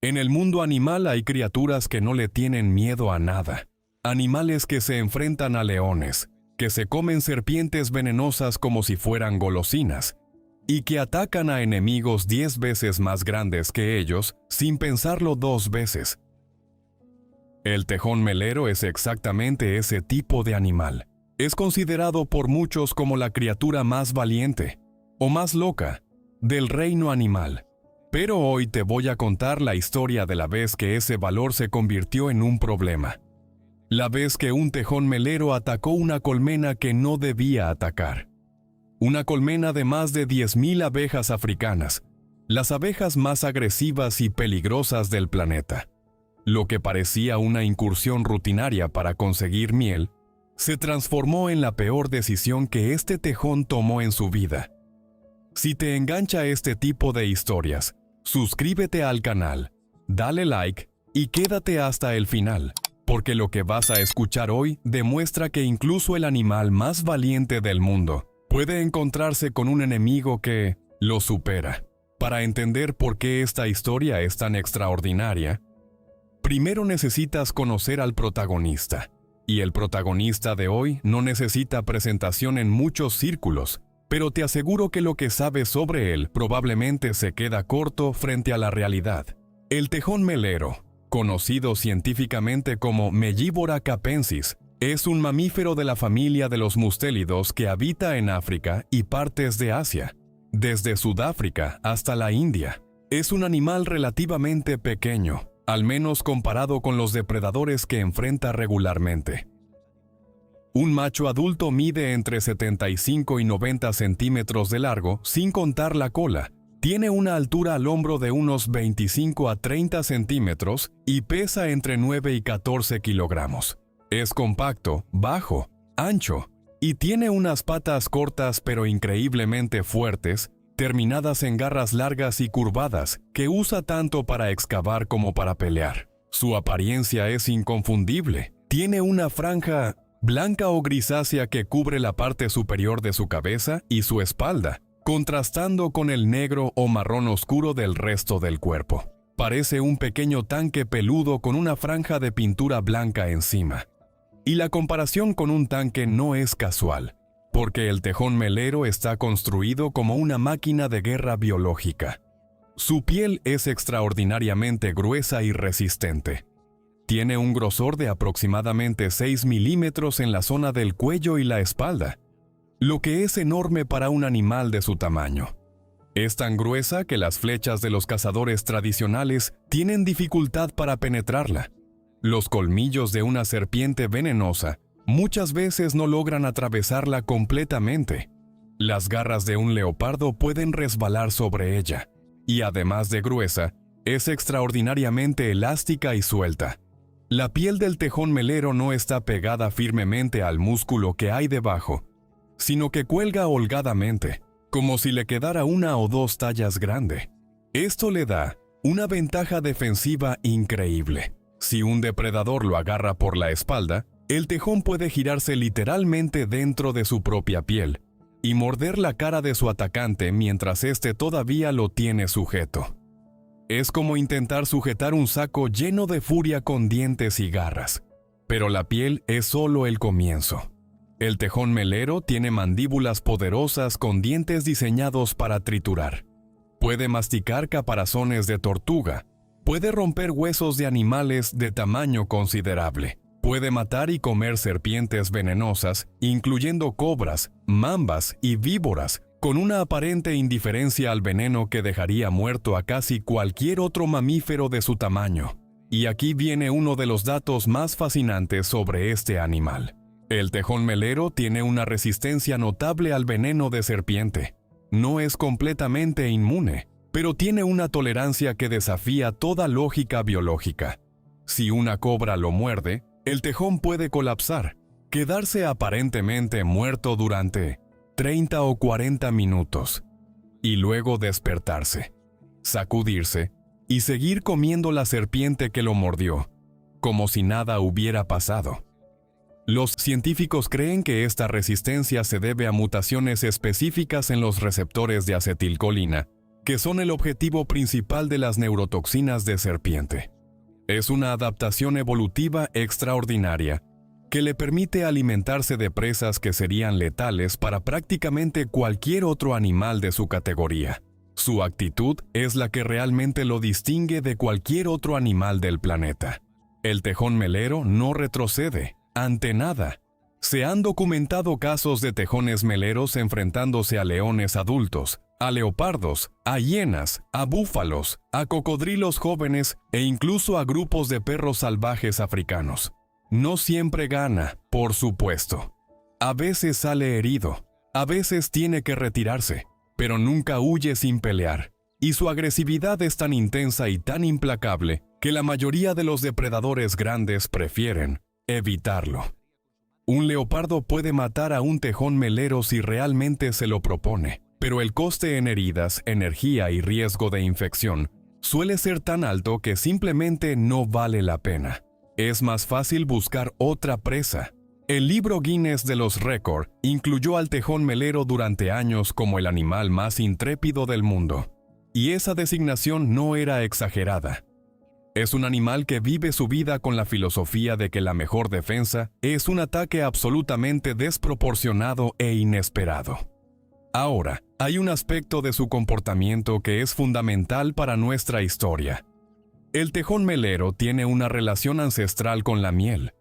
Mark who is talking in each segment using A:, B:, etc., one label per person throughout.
A: En el mundo animal hay criaturas que no le tienen miedo a nada. Animales que se enfrentan a leones, que se comen serpientes venenosas como si fueran golosinas, y que atacan a enemigos 10 veces más grandes que ellos sin pensarlo 2 veces. El tejón melero es exactamente ese tipo de animal. Es considerado por muchos como la criatura más valiente, o más loca, del reino animal. Pero hoy te voy a contar la historia de la vez que ese valor se convirtió en un problema. La vez que un tejón melero atacó una colmena que no debía atacar. Una colmena de más de 10,000 abejas africanas, las abejas más agresivas y peligrosas del planeta. Lo que parecía una incursión rutinaria para conseguir miel, se transformó en la peor decisión que este tejón tomó en su vida. Si te engancha este tipo de historias, suscríbete al canal, dale like y quédate hasta el final, porque lo que vas a escuchar hoy demuestra que incluso el animal más valiente del mundo puede encontrarse con un enemigo que lo supera. Para entender por qué esta historia es tan extraordinaria, primero necesitas conocer al protagonista. Y el protagonista de hoy no necesita presentación en muchos círculos, pero te aseguro que lo que sabes sobre él probablemente se queda corto frente a la realidad. El tejón melero, conocido científicamente como Mellivora capensis, es un mamífero de la familia de los mustélidos que habita en África y partes de Asia, desde Sudáfrica hasta la India. Es un animal relativamente pequeño, al menos comparado con los depredadores que enfrenta regularmente. Un macho adulto mide entre 75 y 90 centímetros de largo, sin contar la cola. Tiene una altura al hombro de unos 25 a 30 centímetros y pesa entre 9 y 14 kilogramos. Es compacto, bajo, ancho y tiene unas patas cortas pero increíblemente fuertes, terminadas en garras largas y curvadas, que usa tanto para excavar como para pelear. Su apariencia es inconfundible. Tiene una franja blanca o grisácea que cubre la parte superior de su cabeza y su espalda, contrastando con el negro o marrón oscuro del resto del cuerpo. Parece un pequeño tanque peludo con una franja de pintura blanca encima. Y la comparación con un tanque no es casual, porque el tejón melero está construido como una máquina de guerra biológica. Su piel es extraordinariamente gruesa y resistente. Tiene un grosor de aproximadamente 6 milímetros en la zona del cuello y la espalda, lo que es enorme para un animal de su tamaño. Es tan gruesa que las flechas de los cazadores tradicionales tienen dificultad para penetrarla. Los colmillos de una serpiente venenosa muchas veces no logran atravesarla completamente. Las garras de un leopardo pueden resbalar sobre ella, y además de gruesa, es extraordinariamente elástica y suelta. La piel del tejón melero no está pegada firmemente al músculo que hay debajo, sino que cuelga holgadamente, como si le quedara 1 o 2 tallas grande. Esto le da una ventaja defensiva increíble. Si un depredador lo agarra por la espalda, el tejón puede girarse literalmente dentro de su propia piel y morder la cara de su atacante mientras éste todavía lo tiene sujeto. Es como intentar sujetar un saco lleno de furia con dientes y garras. Pero la piel es solo el comienzo. El tejón melero tiene mandíbulas poderosas con dientes diseñados para triturar. Puede masticar caparazones de tortuga. Puede romper huesos de animales de tamaño considerable. Puede matar y comer serpientes venenosas, incluyendo cobras, mambas y víboras, con una aparente indiferencia al veneno que dejaría muerto a casi cualquier otro mamífero de su tamaño. Y aquí viene uno de los datos más fascinantes sobre este animal. El tejón melero tiene una resistencia notable al veneno de serpiente. No es completamente inmune, pero tiene una tolerancia que desafía toda lógica biológica. Si una cobra lo muerde, el tejón puede colapsar, quedarse aparentemente muerto durante 30 o 40 minutos, y luego despertarse, sacudirse y seguir comiendo la serpiente que lo mordió, como si nada hubiera pasado. Los científicos creen que esta resistencia se debe a mutaciones específicas en los receptores de acetilcolina, que son el objetivo principal de las neurotoxinas de serpiente. Es una adaptación evolutiva extraordinaria que le permite alimentarse de presas que serían letales para prácticamente cualquier otro animal de su categoría. Su actitud es la que realmente lo distingue de cualquier otro animal del planeta. El tejón melero no retrocede ante nada. Se han documentado casos de tejones meleros enfrentándose a leones adultos, a leopardos, a hienas, a búfalos, a cocodrilos jóvenes e incluso a grupos de perros salvajes africanos. No siempre gana, por supuesto. A veces sale herido, a veces tiene que retirarse, pero nunca huye sin pelear. Y su agresividad es tan intensa y tan implacable que la mayoría de los depredadores grandes prefieren evitarlo. Un leopardo puede matar a un tejón melero si realmente se lo propone, pero el coste en heridas, energía y riesgo de infección suele ser tan alto que simplemente no vale la pena. Es más fácil buscar otra presa. El libro Guinness de los récords incluyó al tejón melero durante años como el animal más intrépido del mundo. Y esa designación no era exagerada. Es un animal que vive su vida con la filosofía de que la mejor defensa es un ataque absolutamente desproporcionado e inesperado. Ahora, hay un aspecto de su comportamiento que es fundamental para nuestra historia. El tejón melero tiene una relación ancestral con la miel.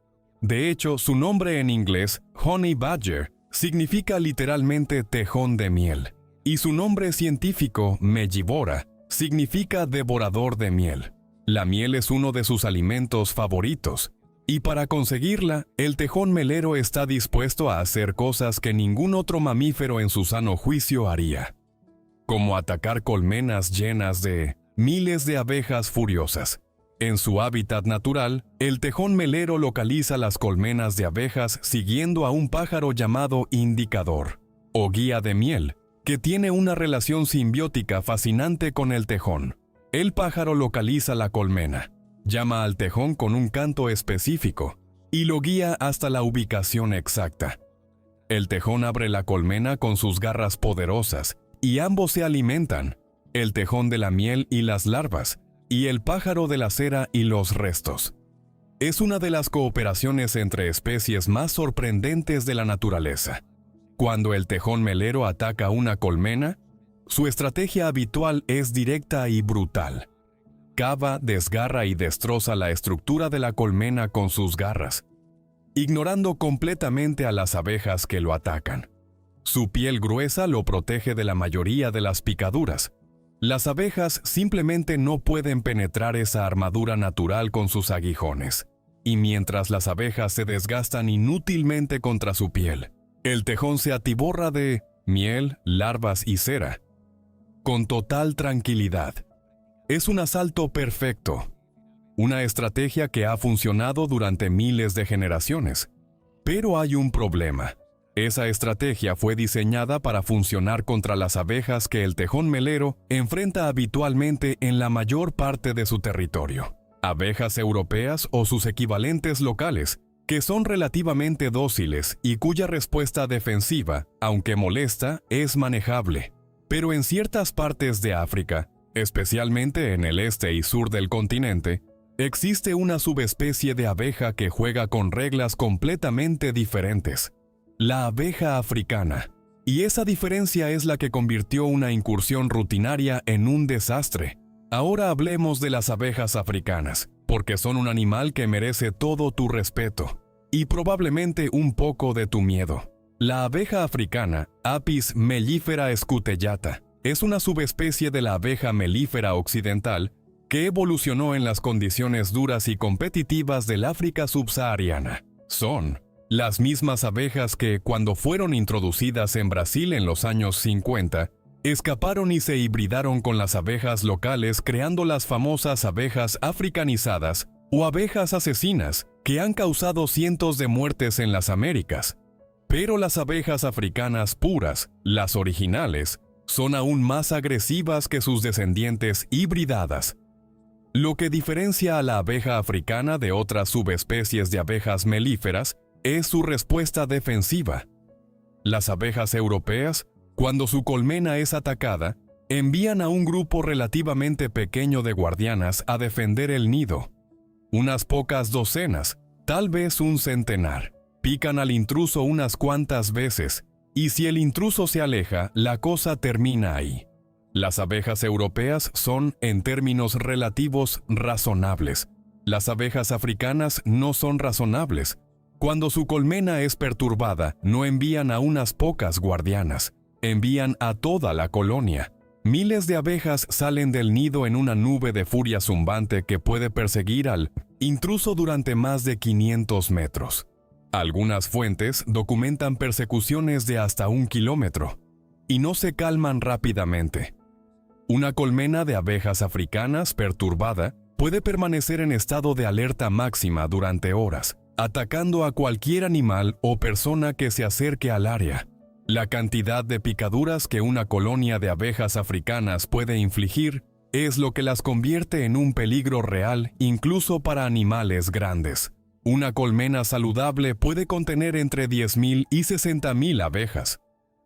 A: De hecho, su nombre en inglés, honey badger, significa literalmente tejón de miel. Y su nombre científico, Mellivora, significa devorador de miel. La miel es uno de sus alimentos favoritos, y para conseguirla, el tejón melero está dispuesto a hacer cosas que ningún otro mamífero en su sano juicio haría, como atacar colmenas llenas de miles de abejas furiosas. En su hábitat natural, el tejón melero localiza las colmenas de abejas siguiendo a un pájaro llamado indicador, o guía de miel, que tiene una relación simbiótica fascinante con el tejón. El pájaro localiza la colmena, llama al tejón con un canto específico y lo guía hasta la ubicación exacta. El tejón abre la colmena con sus garras poderosas y ambos se alimentan, el tejón de la miel y las larvas, y el pájaro de la cera y los restos. Es una de las cooperaciones entre especies más sorprendentes de la naturaleza. Cuando el tejón melero ataca una colmena, su estrategia habitual es directa y brutal. Cava, desgarra y destroza la estructura de la colmena con sus garras, ignorando completamente a las abejas que lo atacan. Su piel gruesa lo protege de la mayoría de las picaduras. Las abejas simplemente no pueden penetrar esa armadura natural con sus aguijones. Y mientras las abejas se desgastan inútilmente contra su piel, el tejón se atiborra de miel, larvas y cera, con total tranquilidad. Es un asalto perfecto, una estrategia que ha funcionado durante miles de generaciones. Pero hay un problema. Esa estrategia fue diseñada para funcionar contra las abejas que el tejón melero enfrenta habitualmente en la mayor parte de su territorio. Abejas europeas o sus equivalentes locales, que son relativamente dóciles y cuya respuesta defensiva, aunque molesta, es manejable. Pero en ciertas partes de África, especialmente en el este y sur del continente, existe una subespecie de abeja que juega con reglas completamente diferentes. La abeja africana. Y esa diferencia es la que convirtió una incursión rutinaria en un desastre. Ahora hablemos de las abejas africanas, porque son un animal que merece todo tu respeto, y probablemente un poco de tu miedo. La abeja africana, Apis mellifera scutellata, es una subespecie de la abeja melífera occidental que evolucionó en las condiciones duras y competitivas del África subsahariana. Son las mismas abejas que, cuando fueron introducidas en Brasil en los años 50, escaparon y se hibridaron con las abejas locales, creando las famosas abejas africanizadas o abejas asesinas que han causado cientos de muertes en las Américas. Pero las abejas africanas puras, las originales, son aún más agresivas que sus descendientes hibridadas. Lo que diferencia a la abeja africana de otras subespecies de abejas melíferas es su respuesta defensiva. Las abejas europeas, cuando su colmena es atacada, Envían a un grupo relativamente pequeño de guardianas a defender el nido. Unas pocas docenas, tal vez un centenar, pican al intruso unas cuantas veces, y si el intruso se aleja, la cosa termina ahí. Las abejas europeas son, en términos relativos, razonables. Las abejas africanas no son razonables. Cuando su colmena es perturbada, no envían a unas pocas guardianas, envían a toda la colonia. Miles de abejas salen del nido en una nube de furia zumbante que puede perseguir al intruso durante más de 500 metros. Algunas fuentes documentan persecuciones de hasta 1 kilómetro, y no se calman rápidamente. Una colmena de abejas africanas perturbada puede permanecer en estado de alerta máxima durante horas, atacando a cualquier animal o persona que se acerque al área. La cantidad de picaduras que una colonia de abejas africanas puede infligir es lo que las convierte en un peligro real incluso para animales grandes. Una colmena saludable puede contener entre 10.000 y 60.000 abejas.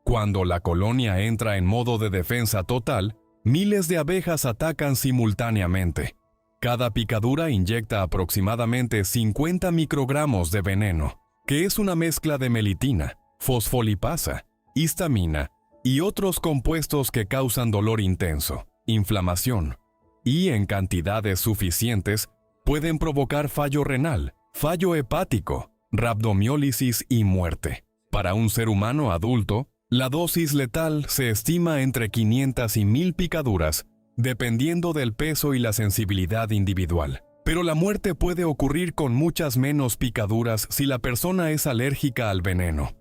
A: Cuando la colonia entra en modo de defensa total, miles de abejas atacan simultáneamente. Cada picadura inyecta aproximadamente 50 microgramos de veneno, que es una mezcla de melitina, fosfolipasa, histamina y otros compuestos que causan dolor intenso, inflamación, y en cantidades suficientes pueden provocar fallo renal, fallo hepático, rabdomiólisis y muerte. Para un ser humano adulto, la dosis letal se estima entre 500 y 1.000 picaduras, dependiendo del peso y la sensibilidad individual. Pero la muerte puede ocurrir con muchas menos picaduras si la persona es alérgica al veneno.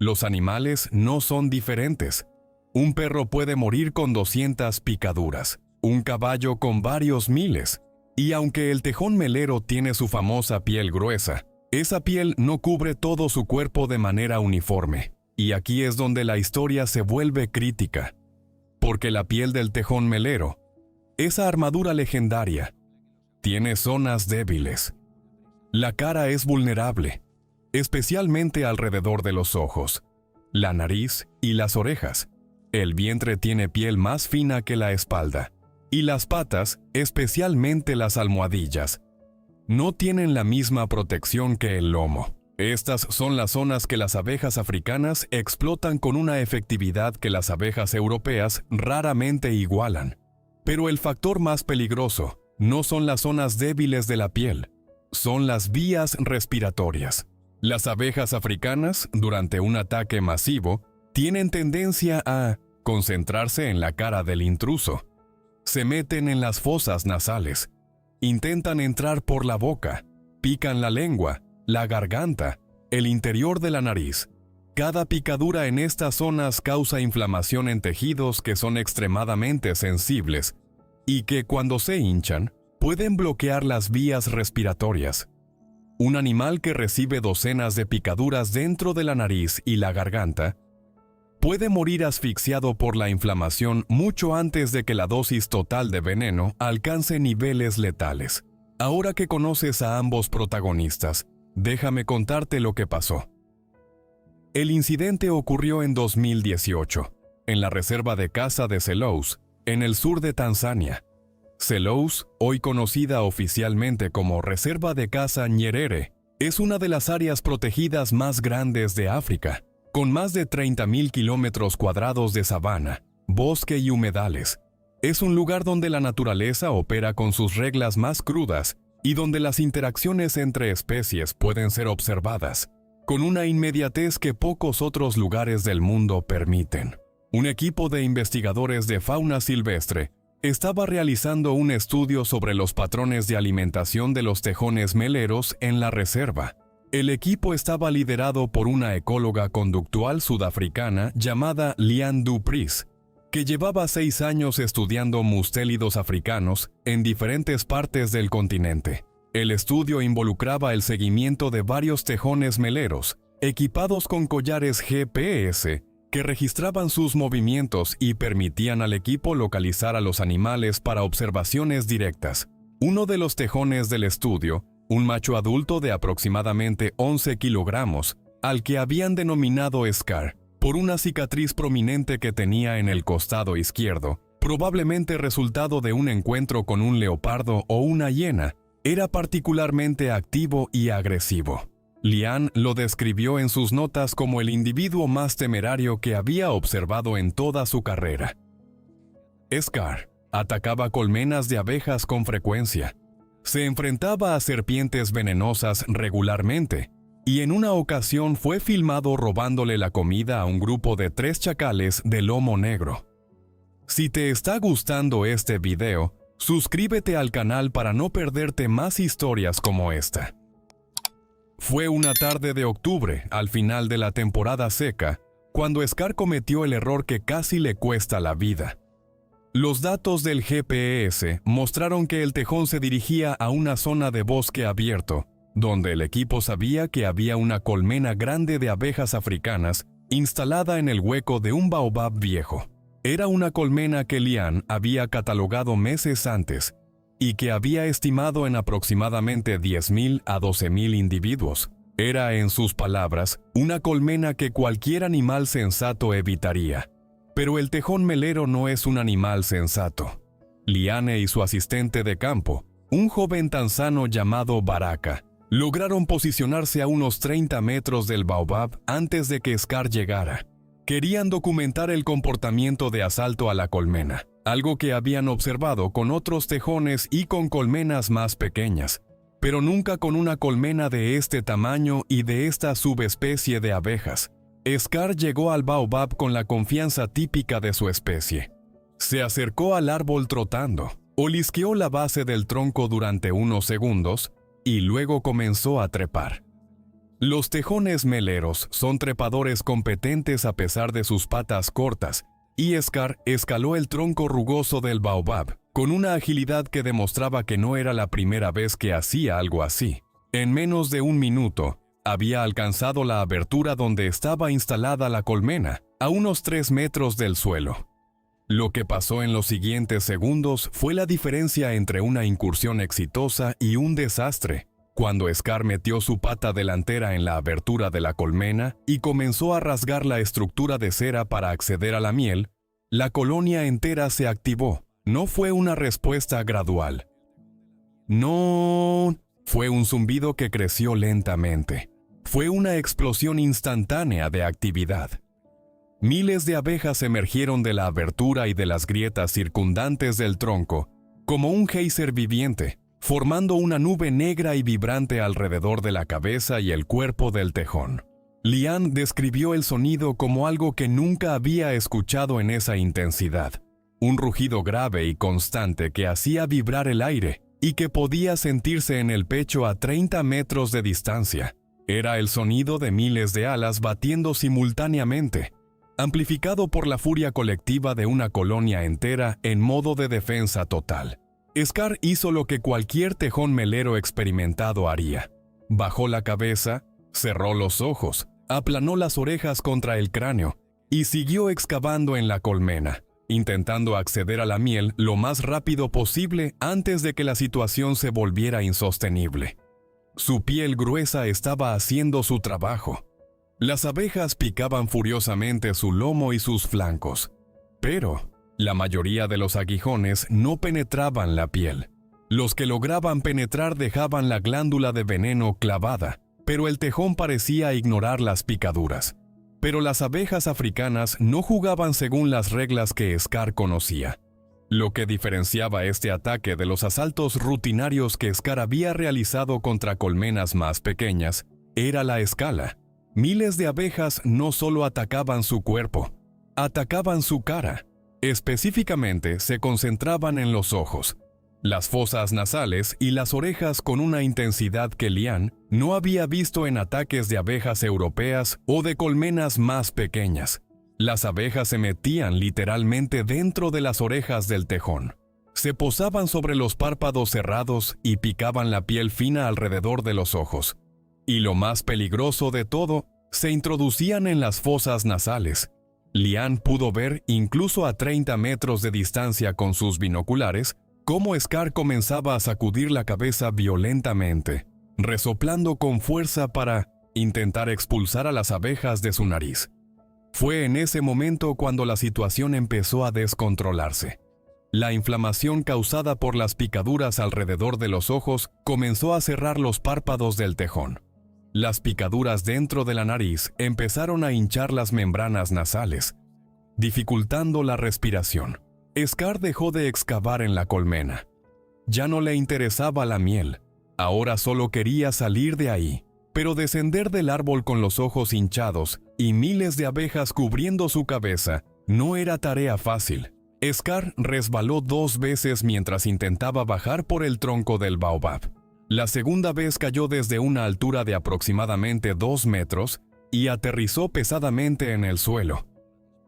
A: Los animales no son diferentes. Un perro puede morir con 200 picaduras, un caballo con varios miles. Y aunque el tejón melero tiene su famosa piel gruesa, esa piel no cubre todo su cuerpo de manera uniforme. Y aquí es donde la historia se vuelve crítica. Porque la piel del tejón melero, esa armadura legendaria, tiene zonas débiles. La cara es vulnerable, especialmente alrededor de los ojos, la nariz y las orejas. El vientre tiene piel más fina que la espalda, y las patas, especialmente las almohadillas, no tienen la misma protección que el lomo. Estas son las zonas que las abejas africanas explotan con una efectividad que las abejas europeas raramente igualan. Pero el factor más peligroso no son las zonas débiles de la piel, son las vías respiratorias. Las abejas africanas, durante un ataque masivo, tienen tendencia a concentrarse en la cara del intruso. Se meten en las fosas nasales, intentan entrar por la boca, pican la lengua, la garganta, el interior de la nariz. Cada picadura en estas zonas causa inflamación en tejidos que son extremadamente sensibles y que, cuando se hinchan, pueden bloquear las vías respiratorias. Un animal que recibe docenas de picaduras dentro de la nariz y la garganta puede morir asfixiado por la inflamación mucho antes de que la dosis total de veneno alcance niveles letales. Ahora que conoces a ambos protagonistas, déjame contarte lo que pasó. El incidente ocurrió en 2018, en la reserva de caza de Selous, en el sur de Tanzania. Selous, hoy conocida oficialmente como Reserva de Caza Nyerere, es una de las áreas protegidas más grandes de África, con más de 30.000 kilómetros cuadrados de sabana, bosque y humedales. Es un lugar donde la naturaleza opera con sus reglas más crudas y donde las interacciones entre especies pueden ser observadas, con una inmediatez que pocos otros lugares del mundo permiten. Un equipo de investigadores de fauna silvestre estaba realizando un estudio sobre los patrones de alimentación de los tejones meleros en la reserva. El equipo estaba liderado por una ecóloga conductual sudafricana llamada Liane du Preez, que llevaba 6 años estudiando mustélidos africanos en diferentes partes del continente. El estudio involucraba el seguimiento de varios tejones meleros, equipados con collares GPS, que registraban sus movimientos y permitían al equipo localizar a los animales para observaciones directas. Uno de los tejones del estudio, un macho adulto de aproximadamente 11 kilogramos, al que habían denominado Scar, por una cicatriz prominente que tenía en el costado izquierdo, probablemente resultado de un encuentro con un leopardo o una hiena, era particularmente activo y agresivo. Lian lo describió en sus notas como el individuo más temerario que había observado en toda su carrera. Scar atacaba colmenas de abejas con frecuencia, se enfrentaba a serpientes venenosas regularmente, y en una ocasión fue filmado robándole la comida a un grupo de 3 chacales de lomo negro. Si te está gustando este video, suscríbete al canal para no perderte más historias como esta. Fue una tarde de octubre, al final de la temporada seca, cuando Scar cometió el error que casi le cuesta la vida. Los datos del GPS mostraron que el tejón se dirigía a una zona de bosque abierto, donde el equipo sabía que había una colmena grande de abejas africanas instalada en el hueco de un baobab viejo. Era una colmena que Lian había catalogado meses antes y que había estimado en aproximadamente 10,000 a 12,000 individuos. Era, en sus palabras, una colmena que cualquier animal sensato evitaría. Pero el tejón melero no es un animal sensato. Liane y su asistente de campo, un joven tanzano llamado Baraka, lograron posicionarse a unos 30 metros del baobab antes de que Scar llegara. Querían documentar el comportamiento de asalto a la colmena, algo que habían observado con otros tejones y con colmenas más pequeñas, pero nunca con una colmena de este tamaño y de esta subespecie de abejas. Scar llegó al baobab con la confianza típica de su especie. Se acercó al árbol trotando, olisqueó la base del tronco durante unos segundos y luego comenzó a trepar. Los tejones meleros son trepadores competentes a pesar de sus patas cortas, y Scar escaló el tronco rugoso del baobab con una agilidad que demostraba que no era la primera vez que hacía algo así. En menos de un minuto, había alcanzado la abertura donde estaba instalada la colmena, a unos 3 metros del suelo. Lo que pasó en los siguientes segundos fue la diferencia entre una incursión exitosa y un desastre. Cuando Scar metió su pata delantera en la abertura de la colmena y comenzó a rasgar la estructura de cera para acceder a la miel, la colonia entera se activó. No fue una respuesta gradual. No, fue un zumbido que creció lentamente. Fue una explosión instantánea de actividad. Miles de abejas emergieron de la abertura y de las grietas circundantes del tronco, como un geyser viviente, formando una nube negra y vibrante alrededor de la cabeza y el cuerpo del tejón. Lian describió el sonido como algo que nunca había escuchado en esa intensidad. Un rugido grave y constante que hacía vibrar el aire y que podía sentirse en el pecho a 30 metros de distancia. Era el sonido de miles de alas batiendo simultáneamente, amplificado por la furia colectiva de una colonia entera en modo de defensa total. Scar hizo lo que cualquier tejón melero experimentado haría. Bajó la cabeza, cerró los ojos, aplanó las orejas contra el cráneo y siguió excavando en la colmena, intentando acceder a la miel lo más rápido posible antes de que la situación se volviera insostenible. Su piel gruesa estaba haciendo su trabajo. Las abejas picaban furiosamente su lomo y sus flancos, pero la mayoría de los aguijones no penetraban la piel. Los que lograban penetrar dejaban la glándula de veneno clavada, pero el tejón parecía ignorar las picaduras. Pero las abejas africanas no jugaban según las reglas que Scar conocía. Lo que diferenciaba este ataque de los asaltos rutinarios que Scar había realizado contra colmenas más pequeñas era la escala. Miles de abejas no solo atacaban su cuerpo, atacaban su cara. Específicamente se concentraban en los ojos, las fosas nasales y las orejas con una intensidad que Lian no había visto en ataques de abejas europeas o de colmenas más pequeñas. Las abejas se metían literalmente dentro de las orejas del tejón. Se posaban sobre los párpados cerrados y picaban la piel fina alrededor de los ojos. Y lo más peligroso de todo, se introducían en las fosas nasales. Lian pudo ver, incluso a 30 metros de distancia con sus binoculares, cómo Scar comenzaba a sacudir la cabeza violentamente, resoplando con fuerza para intentar expulsar a las abejas de su nariz. Fue en ese momento cuando la situación empezó a descontrolarse. La inflamación causada por las picaduras alrededor de los ojos comenzó a cerrar los párpados del tejón. Las picaduras dentro de la nariz empezaron a hinchar las membranas nasales, dificultando la respiración. Scar dejó de excavar en la colmena. Ya no le interesaba la miel, ahora solo quería salir de ahí. Pero descender del árbol con los ojos hinchados y miles de abejas cubriendo su cabeza no era tarea fácil. Scar resbaló 2 veces mientras intentaba bajar por el tronco del baobab. La segunda vez cayó desde una altura de aproximadamente 2 metros y aterrizó pesadamente en el suelo,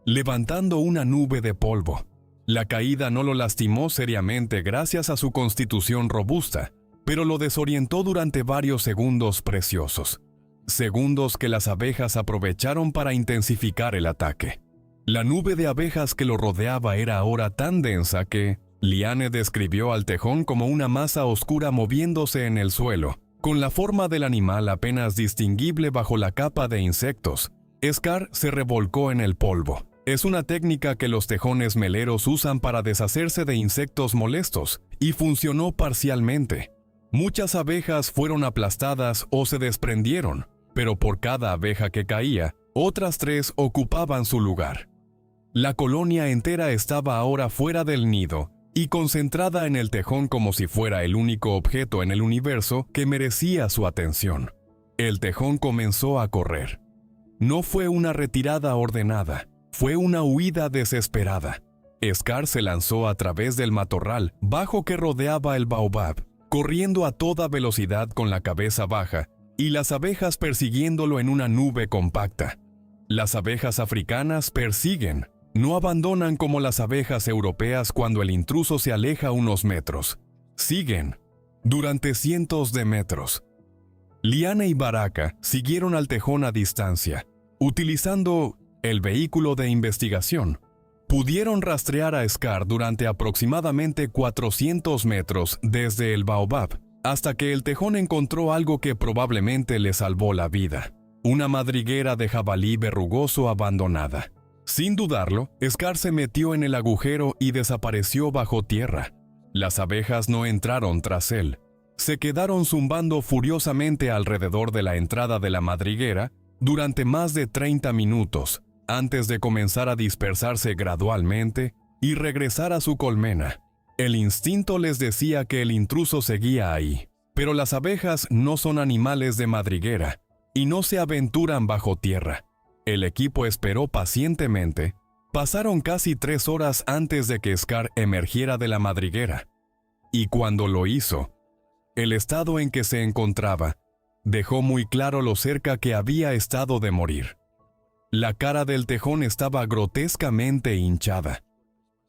A: levantando una nube de polvo. La caída no lo lastimó seriamente gracias a su constitución robusta, pero lo desorientó durante varios segundos preciosos. Segundos que las abejas aprovecharon para intensificar el ataque. La nube de abejas que lo rodeaba era ahora tan densa que Liane describió al tejón como una masa oscura moviéndose en el suelo, con la forma del animal apenas distinguible bajo la capa de insectos. Scar se revolcó en el polvo. Es una técnica que los tejones meleros usan para deshacerse de insectos molestos, y funcionó parcialmente. Muchas abejas fueron aplastadas o se desprendieron, pero por cada abeja que caía, otras 3 ocupaban su lugar. La colonia entera estaba ahora fuera del nido y concentrada en el tejón como si fuera el único objeto en el universo que merecía su atención. El tejón comenzó a correr. No fue una retirada ordenada, fue una huida desesperada. Scar se lanzó a través del matorral bajo que rodeaba el baobab, corriendo a toda velocidad con la cabeza baja, y las abejas persiguiéndolo en una nube compacta. Las abejas africanas persiguen, no abandonan como las abejas europeas cuando el intruso se aleja unos metros. Siguen, durante cientos de metros. Liane y Baraka siguieron al tejón a distancia, utilizando el vehículo de investigación. Pudieron rastrear a Scar durante aproximadamente 400 metros desde el baobab, hasta que el tejón encontró algo que probablemente le salvó la vida: una madriguera de jabalí verrugoso abandonada. Sin dudarlo, Scar se metió en el agujero y desapareció bajo tierra. Las abejas no entraron tras él. Se quedaron zumbando furiosamente alrededor de la entrada de la madriguera durante más de 30 minutos, antes de comenzar a dispersarse gradualmente y regresar a su colmena. El instinto les decía que el intruso seguía ahí, pero las abejas no son animales de madriguera y no se aventuran bajo tierra. El equipo esperó pacientemente. Pasaron casi 3 horas antes de que Scar emergiera de la madriguera. Y cuando lo hizo, el estado en que se encontraba dejó muy claro lo cerca que había estado de morir. La cara del tejón estaba grotescamente hinchada.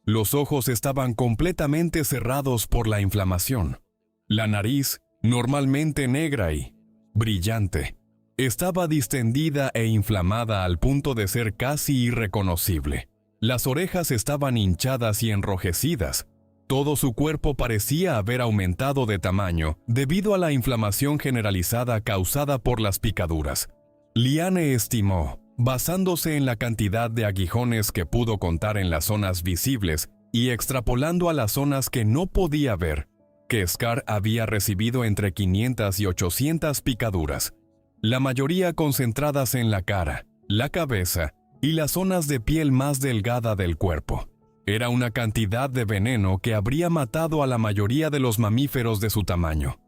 A: Los ojos estaban completamente cerrados por la inflamación. La nariz, normalmente negra y brillante, estaba distendida e inflamada al punto de ser casi irreconocible. Las orejas estaban hinchadas y enrojecidas. Todo su cuerpo parecía haber aumentado de tamaño debido a la inflamación generalizada causada por las picaduras. Liane estimó, basándose en la cantidad de aguijones que pudo contar en las zonas visibles y extrapolando a las zonas que no podía ver, que Scar había recibido entre 500 y 800 picaduras, la mayoría concentradas en la cara, la cabeza y las zonas de piel más delgada del cuerpo. Era una cantidad de veneno que habría matado a la mayoría de los mamíferos de su tamaño.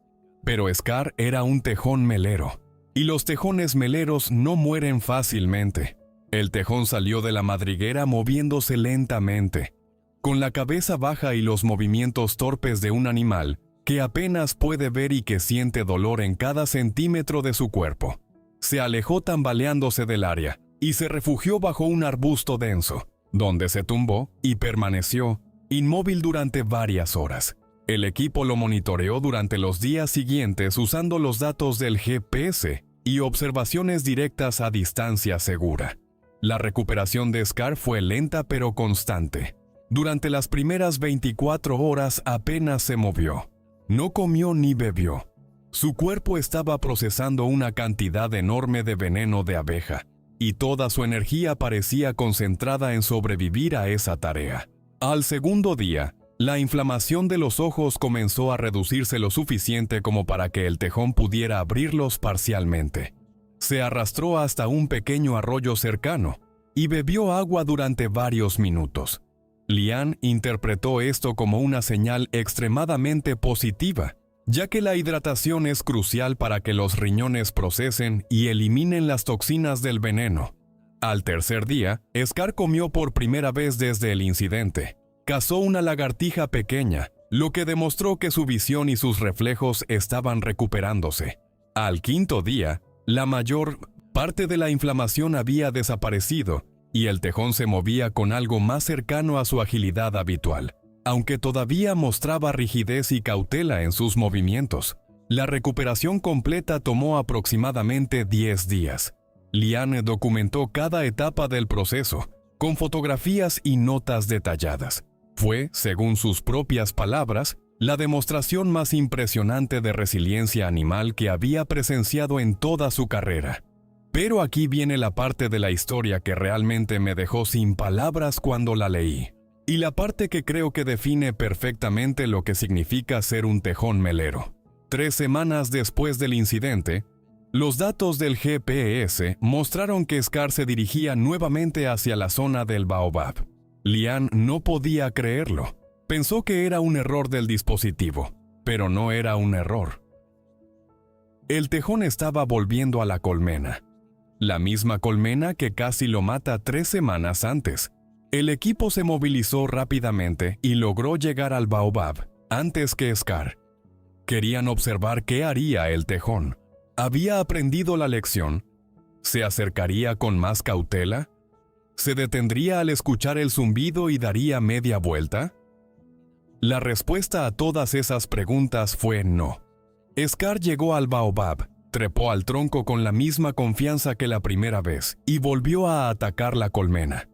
A: Pero Scar era un tejón melero, y los tejones meleros no mueren fácilmente. El tejón salió de la madriguera moviéndose lentamente, con la cabeza baja y los movimientos torpes de un animal que apenas puede ver y que siente dolor en cada centímetro de su cuerpo. Se alejó tambaleándose del área y se refugió bajo un arbusto denso, donde se tumbó y permaneció inmóvil durante varias horas. El equipo lo monitoreó durante los días siguientes usando los datos del GPS y observaciones directas a distancia segura. La recuperación de Scar fue lenta pero constante. Durante las primeras 24 horas apenas se movió. No comió ni bebió. Su cuerpo estaba procesando una cantidad enorme de veneno de abeja, y toda su energía parecía concentrada en sobrevivir a esa tarea. Al segundo día, La inflamación de los ojos comenzó a reducirse lo suficiente como para que el tejón pudiera abrirlos parcialmente. Se arrastró hasta un pequeño arroyo cercano y bebió agua durante varios minutos. Lian interpretó esto como una señal extremadamente positiva, ya que la hidratación es crucial para que los riñones procesen y eliminen las toxinas del veneno. Al tercer día, Scar comió por primera vez desde el incidente. Cazó una lagartija pequeña, lo que demostró que su visión y sus reflejos estaban recuperándose. Al quinto día, la mayor parte de la inflamación había desaparecido y el tejón se movía con algo más cercano a su agilidad habitual, aunque todavía mostraba rigidez y cautela en sus movimientos. La recuperación completa tomó aproximadamente 10 días. Lian documentó cada etapa del proceso, con fotografías y notas detalladas. Fue, según sus propias palabras, la demostración más impresionante de resiliencia animal que había presenciado en toda su carrera. Pero aquí viene la parte de la historia que realmente me dejó sin palabras cuando la leí, y la parte que creo que define perfectamente lo que significa ser un tejón melero. 3 semanas después del incidente, los datos del GPS mostraron que Scar se dirigía nuevamente hacia la zona del Baobab. Lian no podía creerlo. Pensó que era un error del dispositivo, pero no era un error. El tejón estaba volviendo a la colmena. La misma colmena que casi lo mata 3 semanas antes. El equipo se movilizó rápidamente y logró llegar al Baobab antes que Scar. Querían observar qué haría el tejón. ¿Había aprendido la lección? ¿Se acercaría con más cautela? ¿Se detendría al escuchar el zumbido y daría media vuelta? La respuesta a todas esas preguntas fue no. Scar llegó al Baobab, trepó al tronco con la misma confianza que la primera vez y volvió a atacar la colmena.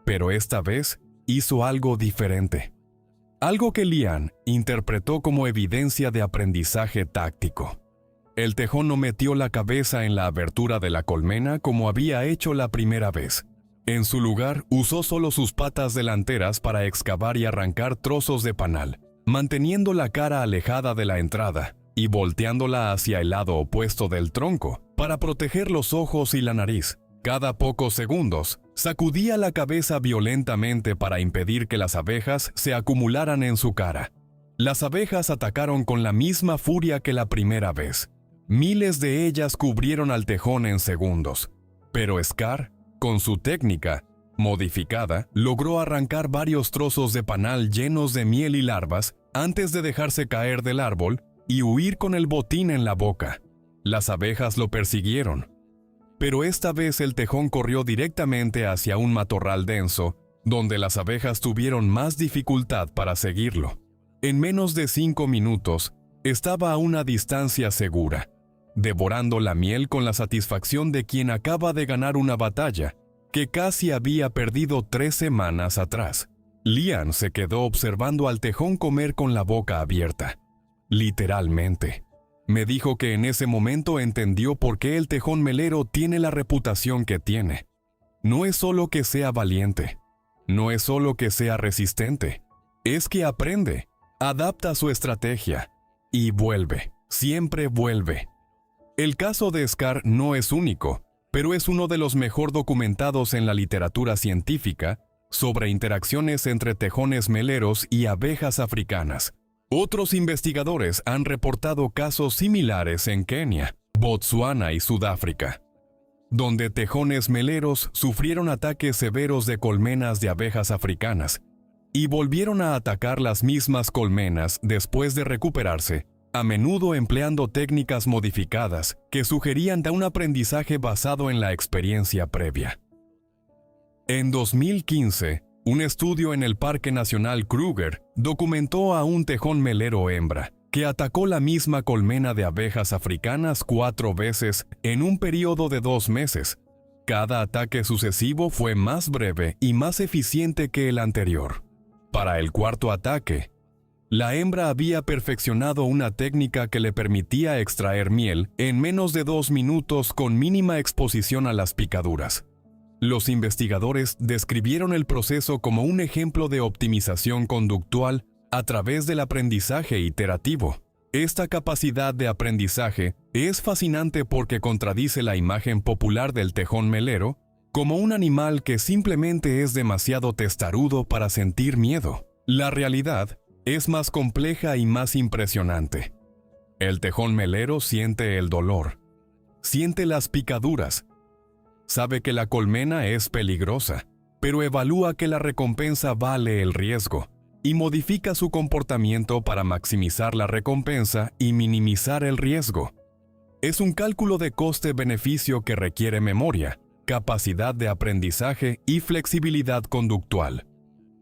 A: Pero esta vez hizo algo diferente. Algo que Lian interpretó como evidencia de aprendizaje táctico. El tejón no metió la cabeza en la abertura de la colmena como había hecho la primera vez. En su lugar, usó solo sus patas delanteras para excavar y arrancar trozos de panal, manteniendo la cara alejada de la entrada y volteándola hacia el lado opuesto del tronco para proteger los ojos y la nariz. Cada pocos segundos, sacudía la cabeza violentamente para impedir que las abejas se acumularan en su cara. Las abejas atacaron con la misma furia que la primera vez. Miles de ellas cubrieron al tejón en segundos, pero Scar, con su técnica modificada, logró arrancar varios trozos de panal llenos de miel y larvas antes de dejarse caer del árbol y huir con el botín en la boca. Las abejas lo persiguieron, pero esta vez el tejón corrió directamente hacia un matorral denso, donde las abejas tuvieron más dificultad para seguirlo. En menos de 5 minutos, estaba a una distancia segura, devorando la miel con la satisfacción de quien acaba de ganar una batalla que casi había perdido 3 semanas atrás. Lian se quedó observando al tejón comer con la boca abierta. Literalmente. Me dijo que en ese momento entendió por qué el tejón melero tiene la reputación que tiene. No es solo que sea valiente, no es solo que sea resistente, es que aprende, adapta su estrategia y vuelve, siempre vuelve. El caso de Scar no es único, pero es uno de los mejor documentados en la literatura científica sobre interacciones entre tejones meleros y abejas africanas. Otros investigadores han reportado casos similares en Kenia, Botsuana y Sudáfrica, donde tejones meleros sufrieron ataques severos de colmenas de abejas africanas y volvieron a atacar las mismas colmenas después de recuperarse, a menudo empleando técnicas modificadas que sugerían un aprendizaje basado en la experiencia previa. En 2015, un estudio en el Parque Nacional Kruger documentó a un tejón melero hembra que atacó la misma colmena de abejas africanas 4 veces en un periodo de 2 meses. Cada ataque sucesivo fue más breve y más eficiente que el anterior. Para el cuarto ataque, la hembra había perfeccionado una técnica que le permitía extraer miel en menos de 2 minutos con mínima exposición a las picaduras. Los investigadores describieron el proceso como un ejemplo de optimización conductual a través del aprendizaje iterativo. Esta capacidad de aprendizaje es fascinante porque contradice la imagen popular del tejón melero como un animal que simplemente es demasiado testarudo para sentir miedo. La realidad es más compleja y más impresionante. El tejón melero siente el dolor, siente las picaduras, sabe que la colmena es peligrosa, pero evalúa que la recompensa vale el riesgo y modifica su comportamiento para maximizar la recompensa y minimizar el riesgo. Es un cálculo de coste-beneficio que requiere memoria, capacidad de aprendizaje y flexibilidad conductual.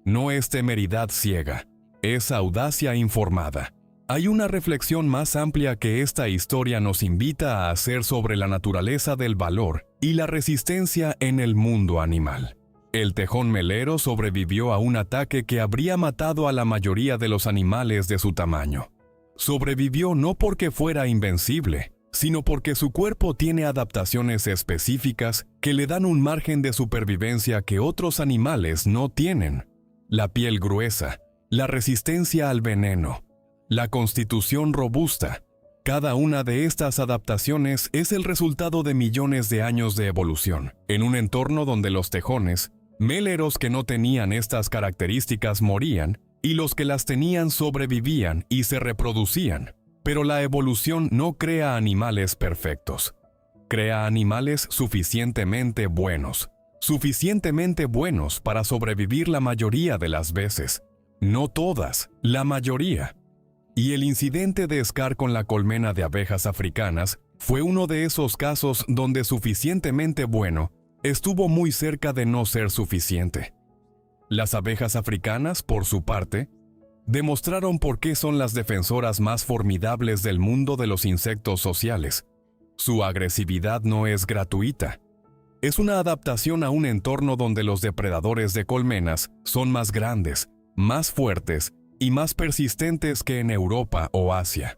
A: No es temeridad ciega, es audacia informada. Hay una reflexión más amplia que esta historia nos invita a hacer sobre la naturaleza del valor y la resistencia en el mundo animal. El tejón melero sobrevivió a un ataque que habría matado a la mayoría de los animales de su tamaño. Sobrevivió no porque fuera invencible, sino porque su cuerpo tiene adaptaciones específicas que le dan un margen de supervivencia que otros animales no tienen. La piel gruesa, la resistencia al veneno, la constitución robusta. Cada una de estas adaptaciones es el resultado de millones de años de evolución, en un entorno donde los tejones, meleros que no tenían estas características morían, y los que las tenían sobrevivían y se reproducían. Pero la evolución no crea animales perfectos. Crea animales suficientemente buenos para sobrevivir la mayoría de las veces. No todas, la mayoría. Y el incidente de Scar con la colmena de abejas africanas fue uno de esos casos donde suficientemente bueno estuvo muy cerca de no ser suficiente. Las abejas africanas, por su parte, demostraron por qué son las defensoras más formidables del mundo de los insectos sociales. Su agresividad no es gratuita. Es una adaptación a un entorno donde los depredadores de colmenas son más grandes, más fuertes y más persistentes que en Europa o Asia.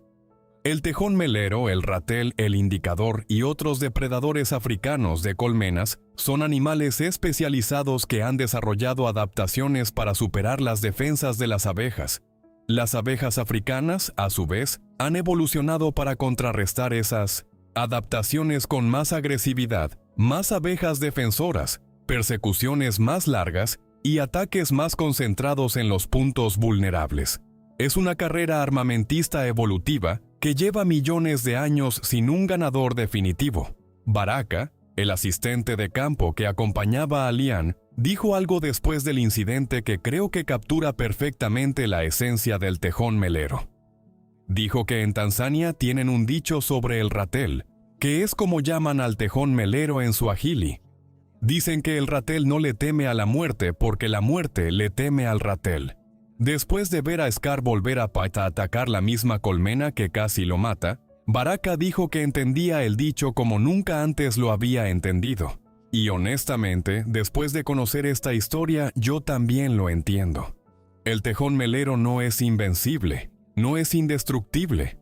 A: El tejón melero, el ratel, el indicador y otros depredadores africanos de colmenas son animales especializados que han desarrollado adaptaciones para superar las defensas de las abejas. Las abejas africanas, a su vez, han evolucionado para contrarrestar esas adaptaciones con más agresividad, más abejas defensoras, persecuciones más largas y ataques más concentrados en los puntos vulnerables. Es una carrera armamentista evolutiva que lleva millones de años sin un ganador definitivo. Baraka, el asistente de campo que acompañaba a Lian, dijo algo después del incidente que creo que captura perfectamente la esencia del tejón melero. Dijo que en Tanzania tienen un dicho sobre el ratel, que es como llaman al tejón melero en suajili. Dicen que el ratel no le teme a la muerte porque la muerte le teme al ratel. Después de ver a Scar volver a atacar la misma colmena que casi lo mata, Baraka dijo que entendía el dicho como nunca antes lo había entendido. Y honestamente, después de conocer esta historia, yo también lo entiendo. El tejón melero no es invencible, no es indestructible,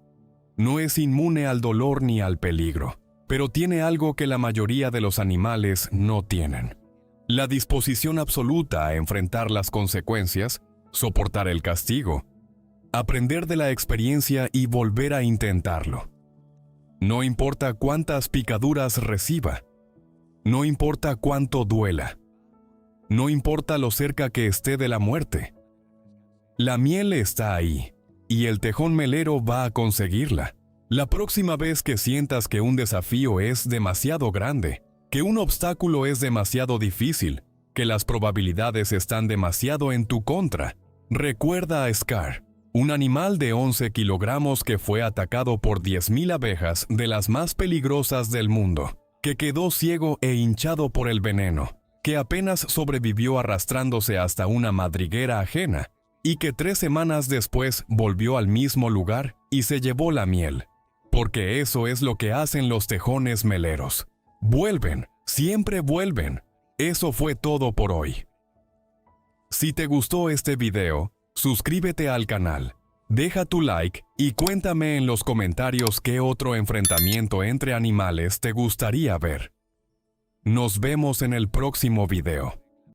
A: no es inmune al dolor ni al peligro, pero tiene algo que la mayoría de los animales no tienen: la disposición absoluta a enfrentar las consecuencias, soportar el castigo, aprender de la experiencia y volver a intentarlo. No importa cuántas picaduras reciba, no importa cuánto duela, no importa lo cerca que esté de la muerte. La miel está ahí, y el tejón melero va a conseguirla. La próxima vez que sientas que un desafío es demasiado grande, que un obstáculo es demasiado difícil, que las probabilidades están demasiado en tu contra, recuerda a Scar, un animal de 11 kilogramos que fue atacado por 10.000 abejas de las más peligrosas del mundo, que quedó ciego e hinchado por el veneno, que apenas sobrevivió arrastrándose hasta una madriguera ajena, y que 3 semanas después volvió al mismo lugar y se llevó la miel. Porque eso es lo que hacen los tejones meleros. Vuelven, siempre vuelven. Eso fue todo por hoy. Si te gustó este video, suscríbete al canal, deja tu like y cuéntame en los comentarios qué otro enfrentamiento entre animales te gustaría ver. Nos vemos en el próximo video.